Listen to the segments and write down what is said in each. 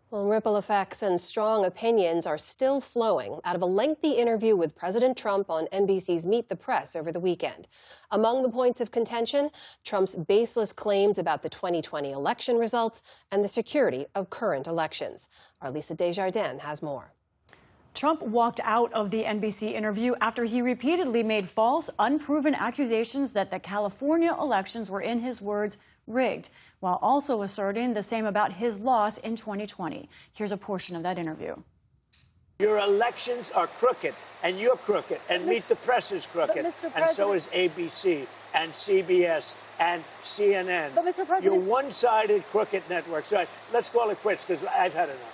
Well, ripple effects and strong opinions are still flowing out of a lengthy interview with President Trump on NBC's Meet the Press over the weekend. Among the points of contention, Trump's baseless claims about the 2020 election results and the security of current elections. Our Lisa Desjardins has more. Trump walked out of the NBC interview after he repeatedly made false, unproven accusations that the California elections were, in his words, rigged, while also asserting the same about his loss in 2020. Here's a portion of that interview. Your elections are crooked, and you're crooked, and Meet the Press is crooked, and so is ABC, and CBS, and CNN. But Mr. President, you're one-sided crooked networks. Right, let's call it quits, because I've had enough.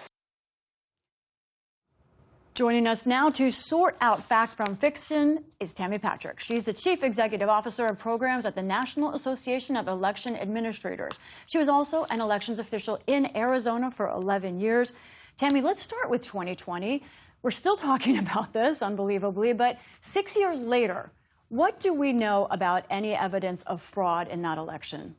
Joining us now to sort out fact from fiction is Tammy Patrick. She's the Chief Executive Officer of Programs at the National Association of Election Administrators. She was also an elections official in Arizona for 11 years. Tammy, let's start with 2020. We're still talking about this, unbelievably, but 6 years later, what do we know about any evidence of fraud in that election?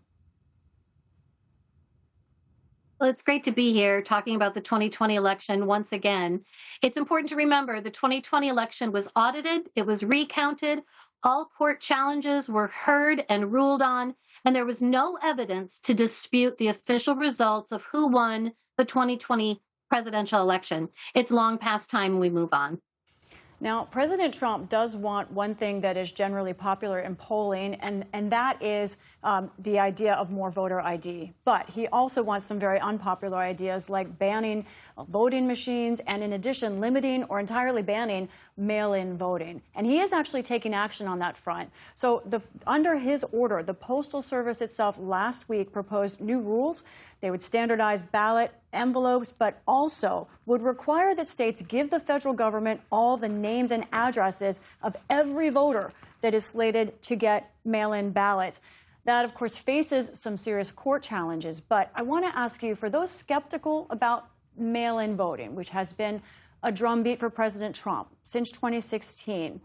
well, it's great to be here talking about the 2020 election once again. It's important to remember the 2020 election was audited, it was recounted, all court challenges were heard and ruled on, and there was no evidence to dispute the official results of who won the 2020 presidential election. It's long past time we move on. Now, President Trump does want one thing that is generally popular in polling, and that is the idea of more voter ID. But he also wants some very unpopular ideas like banning voting machines and, in addition, limiting or entirely banning mail-in voting. And he is actually taking action on that front. So under his order, the Postal Service itself last week proposed new rules. They would standardize ballot envelopes, but also would require that states give the federal government all the names and addresses of every voter that is slated to get mail-in ballots. That, of course, faces some serious court challenges. But I want to ask you, for those skeptical about mail-in voting, which has been a drumbeat for President Trump since 2016,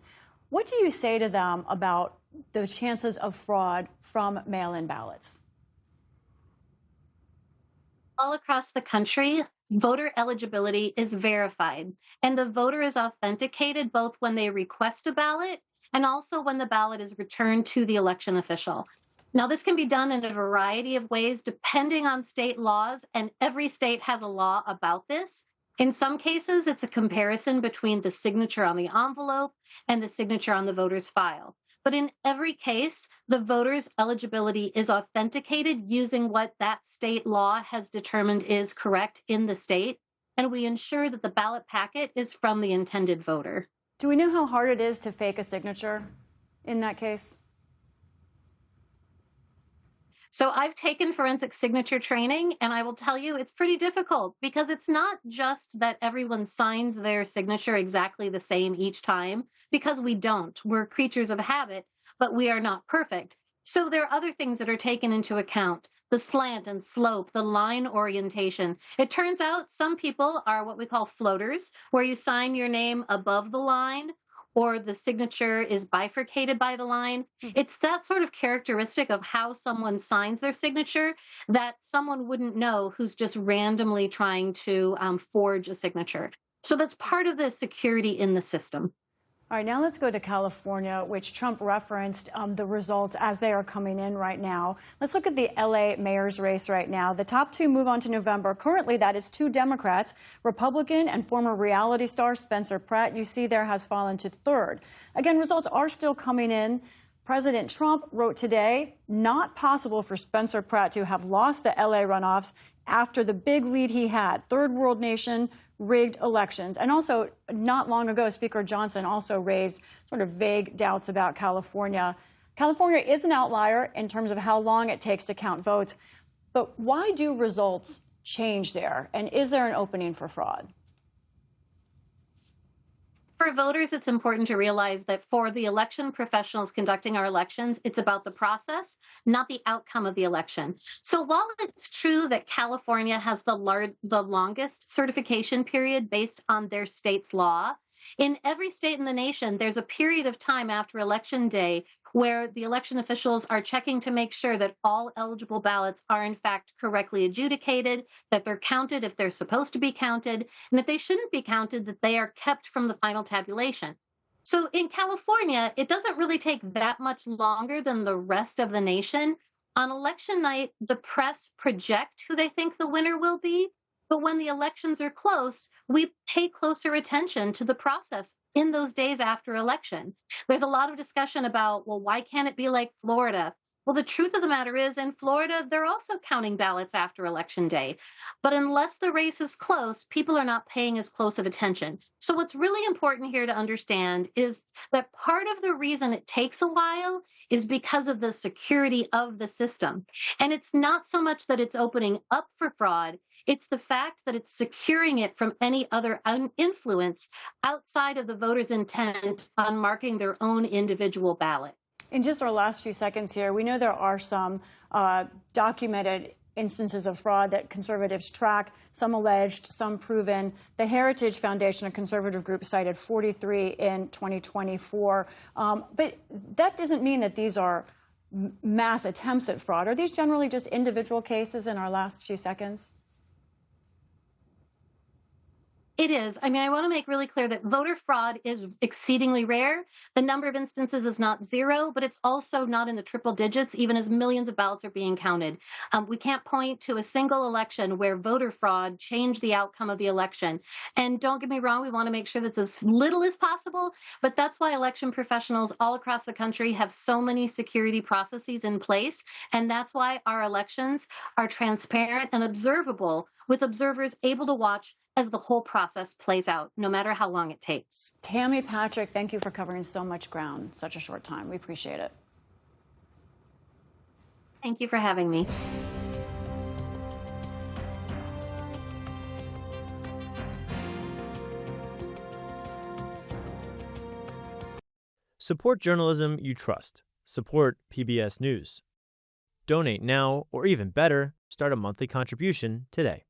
what do you say to them about the chances of fraud from mail-in ballots? All across the country, voter eligibility is verified, and the voter is authenticated both when they request a ballot and also when the ballot is returned to the election official. Now, this can be done in a variety of ways depending on state laws, and every state has a law about this. In some cases, it's a comparison between the signature on the envelope and the signature on the voter's file. But in every case, the voter's eligibility is authenticated using what that state law has determined is correct in the state, and we ensure that the ballot packet is from the intended voter. Do we know how hard it is to fake a signature in that case? So I've taken forensic signature training, and I will tell you it's pretty difficult because it's not just that everyone signs their signature exactly the same each time, because we don't. We're creatures of habit, but we are not perfect. So there are other things that are taken into account: the slant and slope, the line orientation. It turns out some people are what we call floaters, where you sign your name above the line, or the signature is bifurcated by the line. It's that sort of characteristic of how someone signs their signature that someone wouldn't know who's just randomly trying to forge a signature. So that's part of the security in the system. All right, now let's go to California, which Trump referenced the results as they are coming in right now. Let's look at the L.A. mayor's race right now. The top two move on to November. Currently, that is two Democrats. Republican and former reality star Spencer Pratt, you see there, has fallen to third. Again, results are still coming in. President Trump wrote today, not possible for Spencer Pratt to have lost the L.A. runoffs after the big lead he had. Third world nation, rigged elections. And also, not long ago, Speaker Johnson also raised sort of vague doubts about California. California is an outlier in terms of how long it takes to count votes. But why do results change there? And is there an opening for fraud? For voters, it's important to realize that for the election professionals conducting our elections, it's about the process, not the outcome of the election. So while it's true that California has the longest certification period based on their state's law, In every state in the nation, there's a period of time after Election Day where the election officials are checking to make sure that all eligible ballots are in fact correctly adjudicated, that they're counted if they're supposed to be counted, and if they shouldn't be counted, that they are kept from the final tabulation. So in California, it doesn't really take that much longer than the rest of the nation. On election night, the press project who they think the winner will be. But when the elections are close, we pay closer attention to the process in those days after election. There's a lot of discussion about, well, why can't it be like Florida? Well, the truth of the matter is, in Florida, they're also counting ballots after Election Day. But unless the race is close, people are not paying as close of attention. So what's really important here to understand is that part of the reason it takes a while is because of the security of the system. And it's not so much that it's opening up for fraud, it's the fact that it's securing it from any other influence outside of the voter's intent on marking their own individual ballot. In just our last few seconds here, we know there are some documented instances of fraud that conservatives track, some alleged, some proven. The Heritage Foundation, a conservative group, cited 43 in 2024. But that doesn't mean that these are mass attempts at fraud. Are these generally just individual cases in our last few seconds? It is. I mean, I want to make really clear that voter fraud is exceedingly rare. The number of instances is not zero, but it's also not in the triple digits, even as millions of ballots are being counted. We can't point to a single election where voter fraud changed the outcome of the election. And don't get me wrong, we want to make sure that's as little as possible, but that's why election professionals all across the country have so many security processes in place. And that's why our elections are transparent and observable, with observers able to watch as the whole process plays out, no matter how long it takes. Tammy Patrick, thank you for covering so much ground in such a short time. We appreciate it. Thank you for having me. Support journalism you trust. Support PBS News. Donate now, or even better, start a monthly contribution today.